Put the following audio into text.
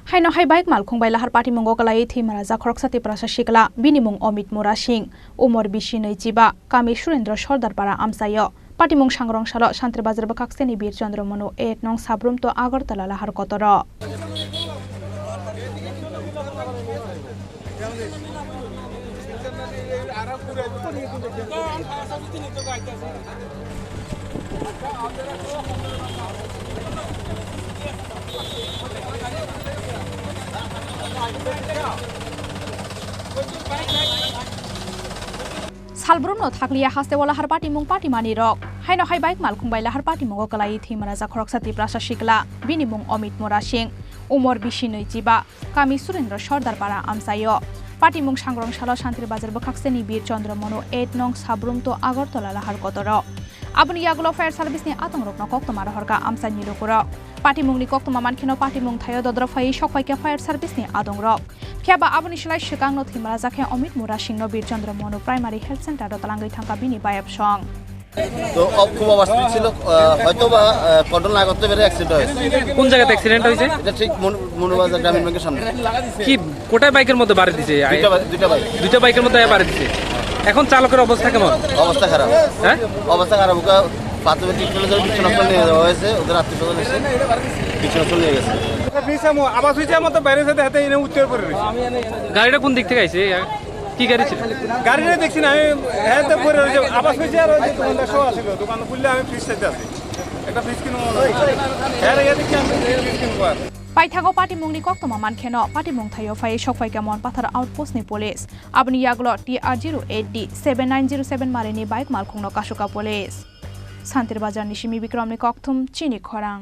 Hainohai baik malkhung bai Lahar Patimungo Kwlaioi Thwoimwrajak khoroksa Tiprasa Sikla binimung Omit Singh umor bishi neijiba kami Surendra Sardar amsayo Patimung sangrong salo santri bazar bakakseni bir Chandramonu 8 nong sabrum to Agartala Lahar kotoro Salbrumno thakliya hastewala Lahar Patimung Patimani rok Hainohai baik malkhung bai Lahar Patimungo Kwlaioi Thwoimwrajak khoroksa Tiprasa Sikla binimung Omit Singh umor bishi neijiba kami Surendra Sardar amsayo Patimung sangrong salo santri bazar bakakseni bir Chandramonu 8 nong sabrum to Agartala Lahar kotoro aboni yagulo fire service ni atong rokno koktoma horka amsa nirokuro Patimung ni koktoma mankhino Patimung thayo dodro phai sokpaike fire service ni adong rok Khiaba aboni silai shikangno Thwoimwrajak Omit Singh no bir Chandramonu primary health center talangai thangka bini bayab song তো খুব অবস্থা ছিল হয়তো বা control না করতে পেরে accident হয়েছে কোন জায়গাতে অ্যাক্সিডেন্ট হয়েছে এটা ঠিক মনোবাজার গ্রামীণ ব্যাংকের সামনে কি কোটায় বাইকের মধ্যে বাড়ি দিয়েছে দুইটা বাইকের মধ্যে বাড়ি দিয়েছে এখন চালকের অবস্থা কেমন অবস্থা খারাপ হ্যাঁ অবস্থা খারাপ ওকে প্রাথমিক ট্রিটমেন্টের জন্য বিছানা নিয়ে যাওয়া হয়েছে ওদের আত্মীয়স্বজন এসে বিছানা নিয়ে গেছে আবাস হয়েছে মতো বাইরে সাথে হাতে এনে উত্তর করে গাড়িটা কোন দিক থেকে আইছে কি গাড়ি ছিল গাড়িটা দেখছি না আমি হাতে পরে রয়েছে আবাস হয়েছে আর ওই দোকানদার সহ ছিল দোকান খুললে আমি ফ্রিজ চাইতে আছি একটা ফ্রিজ কিনবো হ্যাঁ দেখছি আমি ফ্রিজ কিনবো আর Paithago Patimung ni koktoma mankheno Patimung thayo phai sokpai kamon pathar outpost ni police abni yaglo TR08D 7907 marini bike malkhung no kasuka police Santir bazar ni Shimi Bikram ni kokthum Chini Khorang